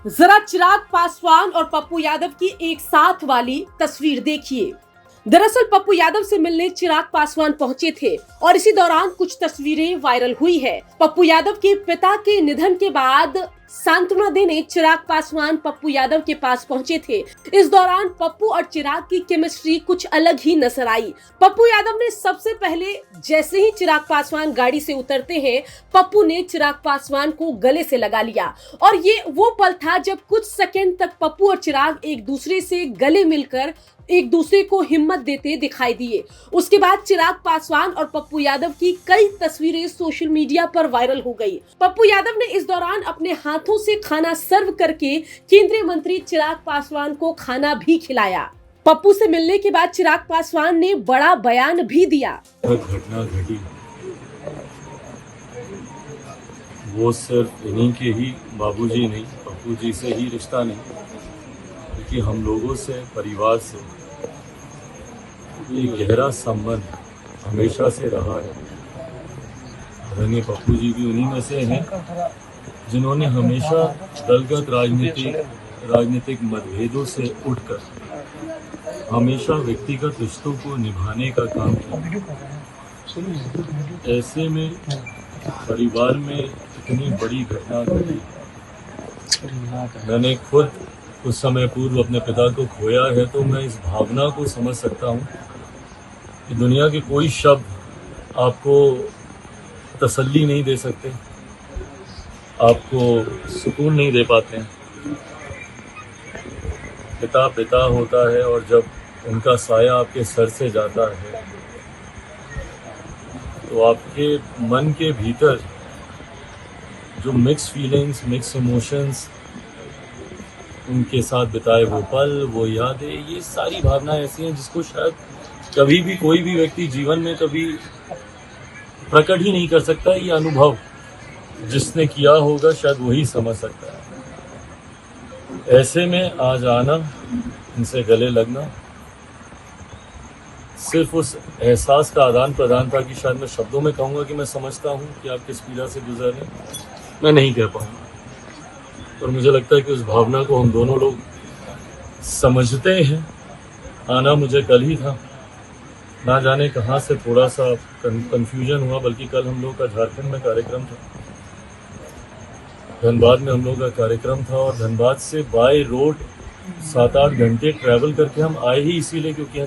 जरा चिराग पासवान और पप्पू यादव की एक साथ वाली तस्वीर देखिए। दरअसल पप्पू यादव से मिलने चिराग पासवान पहुंचे थे और इसी दौरान कुछ तस्वीरें वायरल हुई है। पप्पू यादव के पिता के निधन के बाद सांत्वना देने चिराग पासवान पप्पू यादव के पास पहुंचे थे। इस दौरान पप्पू और चिराग की केमिस्ट्री कुछ अलग ही नजर आई। पप्पू यादव ने सबसे पहले जैसे ही चिराग पासवान गाड़ी से उतरते हैं, पप्पू ने चिराग पासवान को गले से लगा लिया और ये वो पल था जब कुछ सेकंड तक पप्पू और चिराग एक दूसरे से गले मिलकर एक दूसरे को हिम्मत देते दिखाई दिए। उसके बाद चिराग पासवान और पप्पू यादव की कई तस्वीरें सोशल मीडिया पर वायरल हो गई। पप्पू यादव ने इस दौरान अपने हाथों से खाना सर्व करके केंद्रीय मंत्री चिराग पासवान को खाना भी खिलाया। पप्पू से मिलने के बाद चिराग पासवान ने बड़ा बयान भी दिया। घटना घटी वो सिर्फ इन्हीं के ही बाबूजी नहीं, पप्पू जी से ही रिश्ता नहीं, क्योंकि हम लोगों से, परिवार से एक गहरा संबंध हमेशा से रहा है। आदरणीय पप्पू जी भी उन्हीं में से हैं जिन्होंने हमेशा दलगत राजनीतिक मतभेदों से उठकर हमेशा व्यक्तिगत रिश्तों को निभाने का काम किया। ऐसे में परिवार में इतनी बड़ी घटना घटी। मैंने खुद कुछ समय पूर्व अपने पिता को खोया है, तो मैं इस भावना को समझ सकता हूँ कि दुनिया के कोई शब्द आपको तसल्ली नहीं दे सकते, आपको सुकून नहीं दे पाते हैं। पिता पिता होता है और जब उनका साया आपके सर से जाता है तो आपके मन के भीतर जो मिक्स फीलिंग्स, मिक्स इमोशंस, उनके साथ बिताए वो पल, वो यादें, ये सारी भावनाएं ऐसी हैं जिसको शायद कभी भी कोई भी व्यक्ति जीवन में कभी प्रकट ही नहीं कर सकता। ये अनुभव जिसने किया होगा शायद वही समझ सकता है। ऐसे में आज आना, इनसे गले लगना सिर्फ उस एहसास का आदान प्रदान था कि शायद मैं शब्दों में कहूँगा कि मैं समझता हूँ कि आप किस पीड़ा से गुजर रहे हैं, मैं नहीं कह पाऊँगा। और मुझे लगता है कि उस भावना को हम दोनों लोग समझते हैं। आना मुझे कल ही था, ना जाने कहाँ से थोड़ा सा कंफ्यूजन हुआ, बल्कि कल हम लोग का झारखंड में कार्यक्रम था, धनबाद में हम लोग का कार्यक्रम था और धनबाद से बाय रोड 7-8 घंटे ट्रैवल करके हम आए ही इसीलिए क्योंकि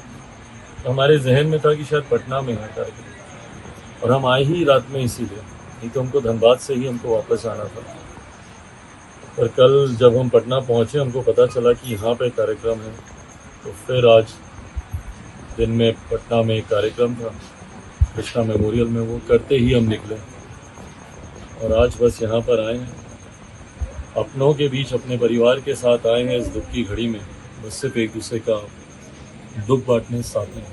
हमारे जहन में था कि शायद पटना में है कार्यक्रम, और हम आए ही रात में इसीलिए, नहीं तो हमको धनबाद से ही हमको वापस आना था। पर कल जब हम पटना पहुंचे, हमको पता चला कि यहाँ पे कार्यक्रम है, तो फिर आज दिन में पटना में एक कार्यक्रम था कृष्णा मेमोरियल में, वो करते ही हम निकले और आज बस यहाँ पर आए हैं, अपनों के बीच, अपने परिवार के साथ आए हैं इस दुख की घड़ी में, बस सिर्फ एक दूसरे का दुख बांटने, साथ में।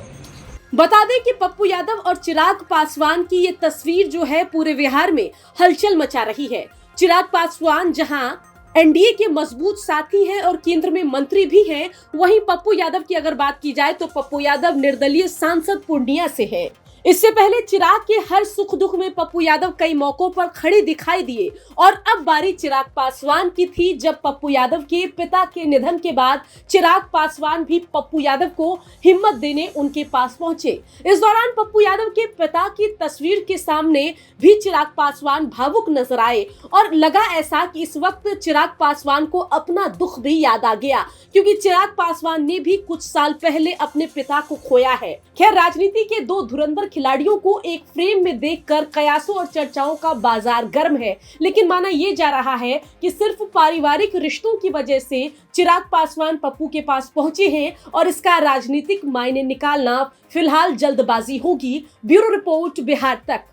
बता दें कि पप्पू यादव और चिराग पासवान की ये तस्वीर जो है पूरे बिहार में हलचल मचा रही है। चिराग पासवान जहां एनडीए के मजबूत साथी हैं और केंद्र में मंत्री भी हैं, वहीं पप्पू यादव की अगर बात की जाए तो पप्पू यादव निर्दलीय सांसद पूर्णिया से हैं। इससे पहले चिराग के हर सुख दुख में पप्पू यादव कई मौकों पर खड़े दिखाई दिए और अब बारी चिराग पासवान की थी, जब पप्पू यादव के पिता के निधन के बाद चिराग पासवान भी पप्पू यादव को हिम्मत देने उनके पास पहुंचे। इस दौरान पप्पू यादव के पिता की तस्वीर के सामने भी चिराग पासवान भावुक नजर आए और लगा ऐसा कि इस वक्त चिराग पासवान को अपना दुख भी याद आ गया, क्योंकि चिराग पासवान ने भी कुछ साल पहले अपने पिता को खोया है। खैर, राजनीति के दो धुरंधर खिलाड़ियों को एक फ्रेम में देखकर कयासों और चर्चाओं का बाजार गर्म है, लेकिन माना ये जा रहा है कि सिर्फ पारिवारिक रिश्तों की वजह से चिराग पासवान पप्पू के पास पहुंचे हैं और इसका राजनीतिक मायने निकालना फिलहाल जल्दबाजी होगी। ब्यूरो रिपोर्ट, बिहार तक।